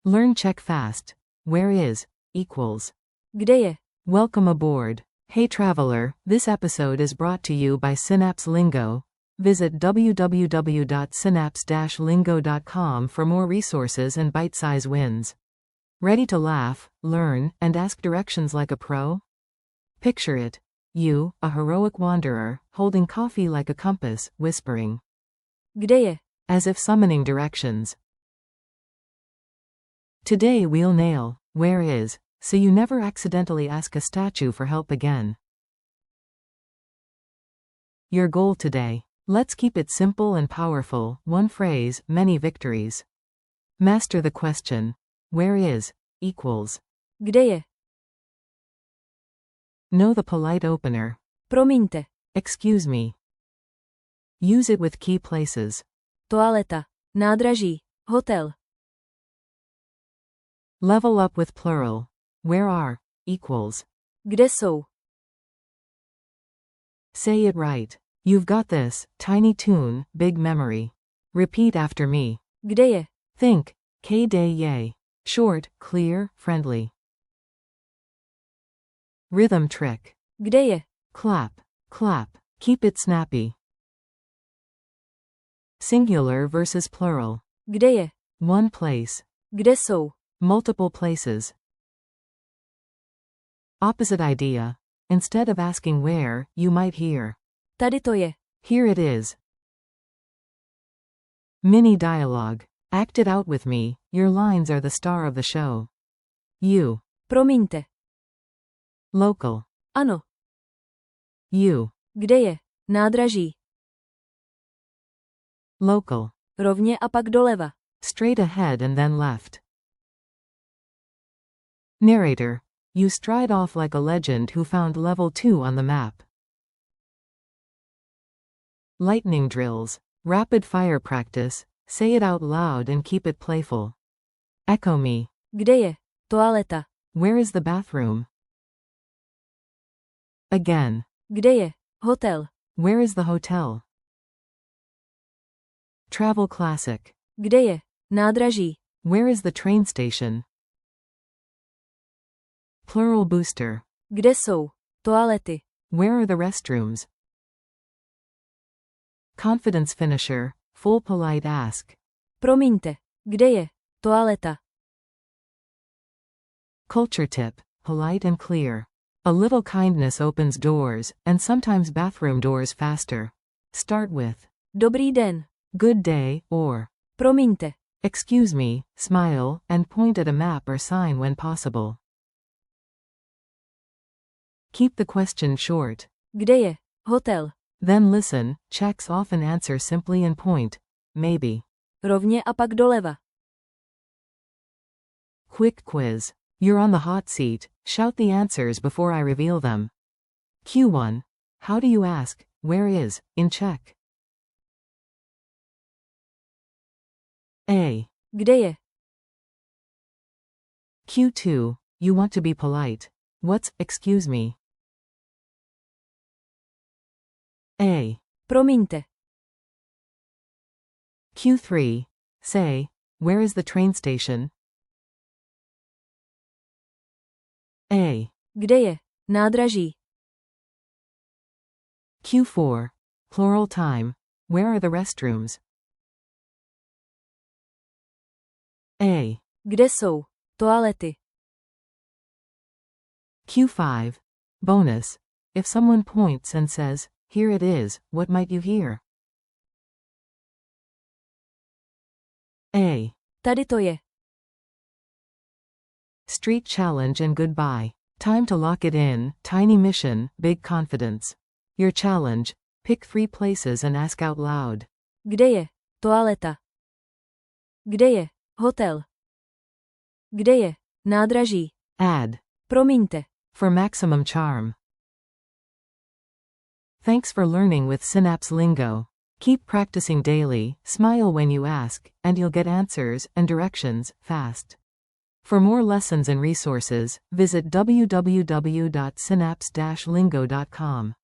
Learn Czech fast. Where is equals. Kde je? Welcome aboard. Hey traveler, this episode is brought to you by Synapse Lingo. Visit www.synapse-lingo.com for more resources and bite-size wins. Ready to laugh, learn, and ask directions like a pro? Picture it. You, a heroic wanderer, holding coffee like a compass, whispering. Kde je? As if summoning directions. Today we'll nail, where is, so you never accidentally ask a statue for help again. Your goal today. Let's keep it simple and powerful, one phrase, many victories. Master the question. Where is equals. Kde je? Know the polite opener. Promiňte. Excuse me. Use it with key places. Toaleta. Nádraží. Hotel. Level up with plural. Where are equals. Kde jsou? Say it right. You've got this. Tiny tune, big memory. Repeat after me. Kde je? Think. Kde. Short, clear, friendly. Rhythm trick. Kde je? Clap. Clap. Keep it snappy. Singular versus plural. Kde je? One place. Kde jsou? Multiple places. Opposite idea. Instead of asking where, you might hear. Tady to je. Here it is. Mini dialogue. Act it out with me. Your lines are the star of the show. You. Promiňte. Local. Ano. You. Kde je? Nádraží. Local. Rovně a pak doleva. Straight ahead and then left. Narrator. You stride off like a legend who found level 2 on the map. Lightning drills. Rapid fire practice. Say it out loud and keep it playful. Echo me. Kde je? Toaleta. Where is the bathroom? Again. Kde je? Hotel. Where is the hotel? Travel classic. Kde je? Nádraží. Where is the train station? Plural booster. Kde jsou? Toalety. Where are the restrooms? Confidence finisher. Full polite ask. Promiňte. Kde je? Toaleta. Culture tip. Polite and clear. A little kindness opens doors, and sometimes bathroom doors faster. Start with. Dobrý den. Good day, or. Promiňte. Excuse me, smile, and point at a map or sign when possible. Keep the question short. Kde je? Hotel. Then listen. Czechs often answer simply and point. Maybe. Rovně a pak doleva. Quick quiz. You're on the hot seat. Shout the answers before I reveal them. Q1. How do you ask, where is, in Czech? A. Kde je? Q2. You want to be polite. What's, excuse me? A. Promiňte. Q3. Say, where is the train station? A. Kde je? Nádraží. Q4. Plural time. Where are the restrooms? A. Kde jsou? Toalety. Q5. Bonus. If someone points and says, here it is, what might you hear? A. Tady to je. Street challenge and goodbye. Time to lock it in. Tiny mission, big confidence. Your challenge. Pick 3 places and ask out loud. Kde je? Toaleta. Kde je? Hotel. Kde je? Nádraží. Add. Promiňte. For maximum charm. Thanks for learning with Synapse Lingo. Keep practicing daily, smile when you ask, and you'll get answers and directions fast. For more lessons and resources, visit www.synapse-lingo.com.